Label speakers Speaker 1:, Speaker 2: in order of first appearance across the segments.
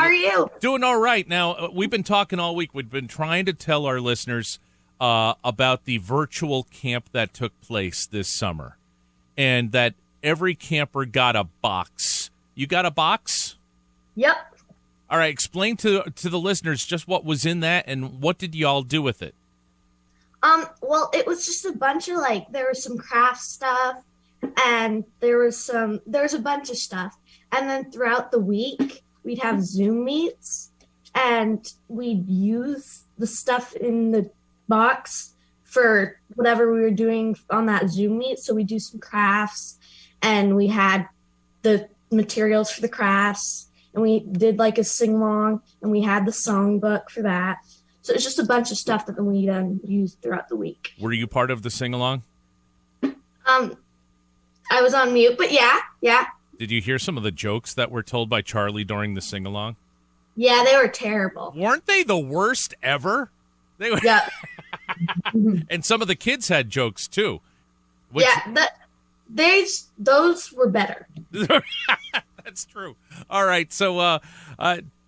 Speaker 1: are you?
Speaker 2: Doing all right. Now, we've been talking all week. We've been trying to tell our listeners about the virtual camp that took place this summer, and that every camper got a box. You got a box?
Speaker 1: Yep.
Speaker 2: All right. Explain to the listeners just what was in that and what did y'all do with it?
Speaker 1: Well, it was just a bunch of there was some craft stuff, and there was a bunch of stuff. And then throughout the week, we'd have Zoom meets, and we'd use the stuff in the box for whatever we were doing on that Zoom meet. So we do some crafts, and we had the materials for the crafts, and we did a sing-along, and we had the songbook for that. So it's just a bunch of stuff that we used throughout the week.
Speaker 2: Were you part of the sing-along?
Speaker 1: I was on mute, but yeah.
Speaker 2: Did you hear some of the jokes that were told by Charlie during the sing-along?
Speaker 1: Yeah, they were terrible.
Speaker 2: Weren't they the worst ever? They were.
Speaker 1: Yeah.
Speaker 2: And some of the kids had jokes too.
Speaker 1: Those were better.
Speaker 2: That's true. All right, so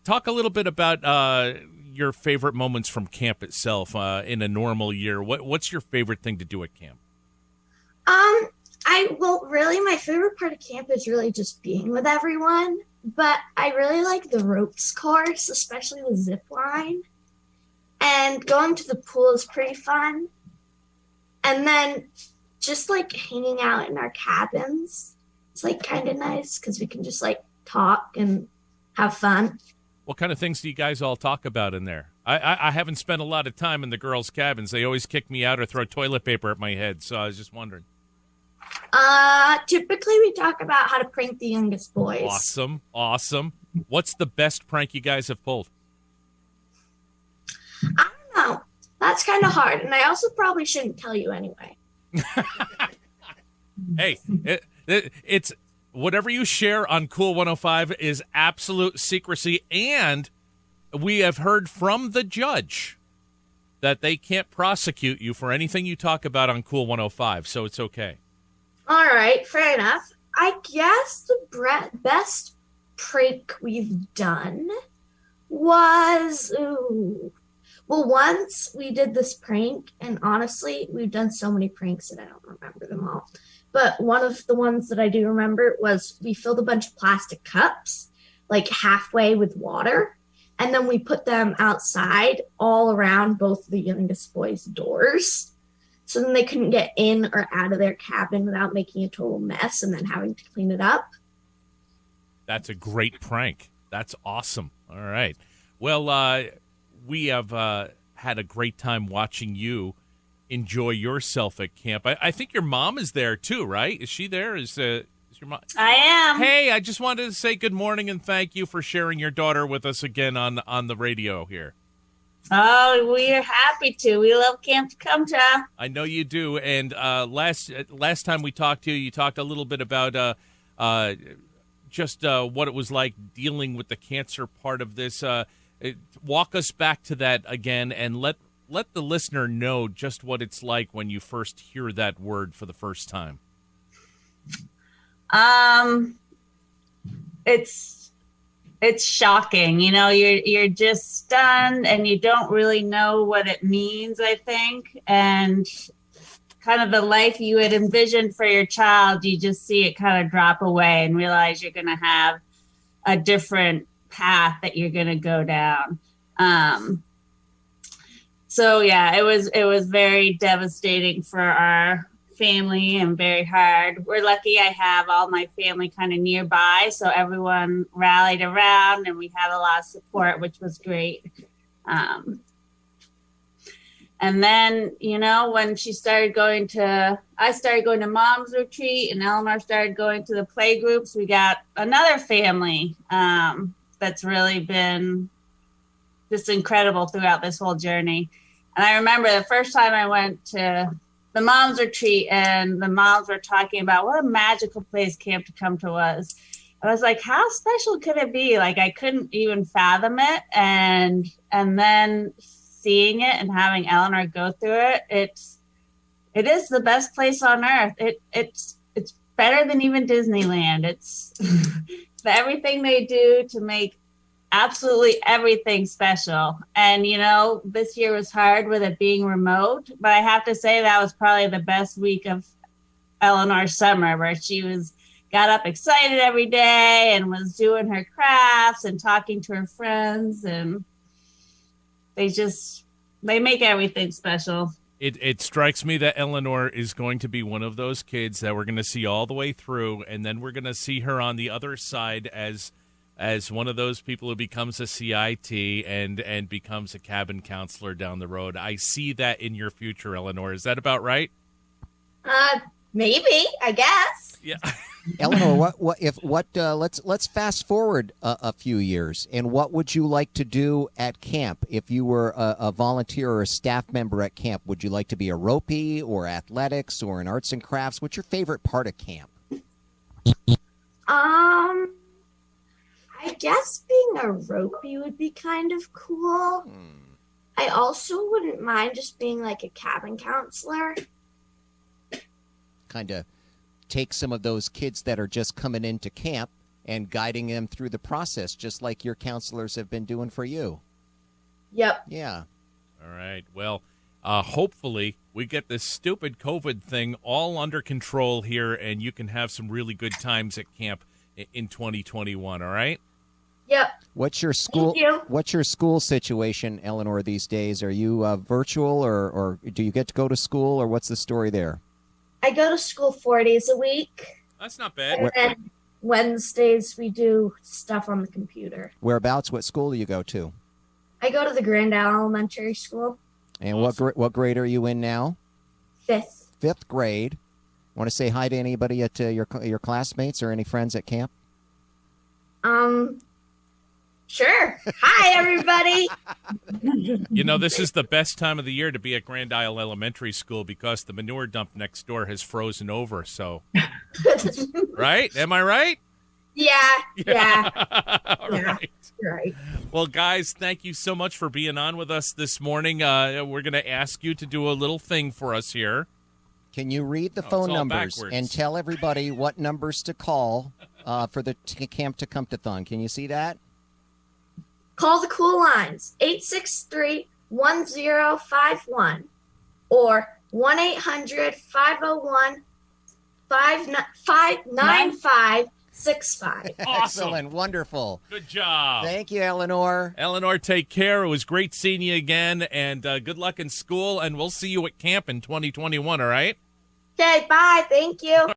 Speaker 2: talk a little bit about your favorite moments from camp itself in a normal year. What's your favorite thing to do at camp?
Speaker 1: Really, my favorite part of camp is really just being with everyone. But I really like the ropes course, especially the zip line. And going to the pool is pretty fun. And then just hanging out in our cabins, it's kind of nice because we can just talk and have fun.
Speaker 2: What kind of things do you guys all talk about in there? I haven't spent a lot of time in the girls' cabins. They always kick me out or throw toilet paper at my head, so I was just wondering.
Speaker 1: Typically we talk about how to prank the youngest boys.
Speaker 2: Awesome. What's the best prank you guys have pulled?
Speaker 1: I don't know. That's kind of hard, and I also probably shouldn't tell you anyway.
Speaker 2: Hey, it's whatever you share on Cool 105 is absolute secrecy, and we have heard from the judge that they can't prosecute you for anything you talk about on Cool 105, so it's okay.
Speaker 1: All right, fair enough. I guess the best prank we've done was... Well, once we did this prank, and honestly, we've done so many pranks that I don't remember them all. But one of the ones that I do remember was we filled a bunch of plastic cups, halfway with water, and then we put them outside all around both the youngest boys' doors. So then they couldn't get in or out of their cabin without making a total mess and then having to clean it up.
Speaker 2: That's a great prank. That's awesome. All right. Well, we have had a great time watching you enjoy yourself at camp. I think your mom is there too, right? Is she there? Is your mom?
Speaker 3: I am.
Speaker 2: Hey, I just wanted to say good morning and thank you for sharing your daughter with us again on the radio here.
Speaker 3: Oh, we are happy to. We love Camp TAKUMTA.
Speaker 2: I know you do. And last time we talked to you, you talked a little bit about just what it was like dealing with the cancer part of this. Walk us back to that again and let the listener know just what it's like when you first hear that word for the first time.
Speaker 3: It's shocking. You're just stunned and you don't really know what it means, I think. And kind of the life you had envisioned for your child, you just see it kind of drop away and realize you're going to have a different path that you're going to go down. So yeah, it was very devastating for our family and very hard. We're lucky I have all my family kind of nearby, so everyone rallied around and we had a lot of support, which was great. And then, when I started going to mom's retreat and Eleanor started going to the play groups, we got another family that's really been just incredible throughout this whole journey. And I remember the first time I went to the mom's retreat and the moms were talking about what a magical place Camp TAKUMTA was. I was like, how special could it be? I couldn't even fathom it. And then seeing it and having Eleanor go through it is the best place on earth. It's better than even Disneyland. It's everything they do to make absolutely everything special. And, this year was hard with it being remote, but I have to say that was probably the best week of Eleanor's summer, where she got up excited every day and was doing her crafts and talking to her friends, and they make everything special.
Speaker 2: It strikes me that Eleanor is going to be one of those kids that we're going to see all the way through, and then we're going to see her on the other side as one of those people who becomes a CIT and becomes a cabin counselor down the road. I see that in your future, Eleanor. Is that about right?
Speaker 1: Maybe, I guess.
Speaker 2: Yeah.
Speaker 4: Eleanor, let's fast forward a few years, and what would you like to do at camp if you were a volunteer or a staff member at camp? Would you like to be a ropey or athletics or in arts and crafts? What's your favorite part of camp?
Speaker 1: I guess being a ropey would be kind of cool. I also wouldn't mind just being like a cabin counselor.
Speaker 4: Kind of take some of those kids that are just coming into camp and guiding them through the process, just like your counselors have been doing for you.
Speaker 1: Yep.
Speaker 4: Yeah.
Speaker 2: All right. Well, hopefully we get this stupid COVID thing all under control here, and you can have some really good times at camp in 2021. All right.
Speaker 1: Yep.
Speaker 4: What's your school?
Speaker 1: Thank you.
Speaker 4: What's your school situation, Eleanor, these days? Are you virtual, or do you get to go to school, or what's the story there?
Speaker 1: I go to school 4 days a week.
Speaker 2: That's not bad.
Speaker 1: And then Wednesdays we do stuff on the computer.
Speaker 4: Whereabouts? What school do you go to?
Speaker 1: I go to the Grand Isle Elementary School.
Speaker 4: And what grade are you in now?
Speaker 1: 5th.
Speaker 4: 5th grade. Want to say hi to anybody at your classmates or any friends at camp?
Speaker 1: Sure. Hi, everybody.
Speaker 2: This is the best time of the year to be at Grand Isle Elementary School because the manure dump next door has frozen over. So, right? Am I right?
Speaker 1: Yeah.
Speaker 2: All right.
Speaker 1: Right.
Speaker 2: Well, guys, thank you so much for being on with us this morning. We're going to ask you to do a little thing for us here.
Speaker 4: Can you read the phone numbers
Speaker 2: backwards.
Speaker 4: and tell everybody what numbers to call for the Camp TAKUMTA-thon? Can you see that?
Speaker 1: Call the KOOL lines 863-1051 or 1-800-501-59565.
Speaker 2: Awesome.
Speaker 4: Excellent. Wonderful.
Speaker 2: Good job.
Speaker 4: Thank you, Eleanor.
Speaker 2: Eleanor, take care. It was great seeing you again, and good luck in school, and we'll see you at camp in 2021, all right?
Speaker 1: Okay, bye. Thank you.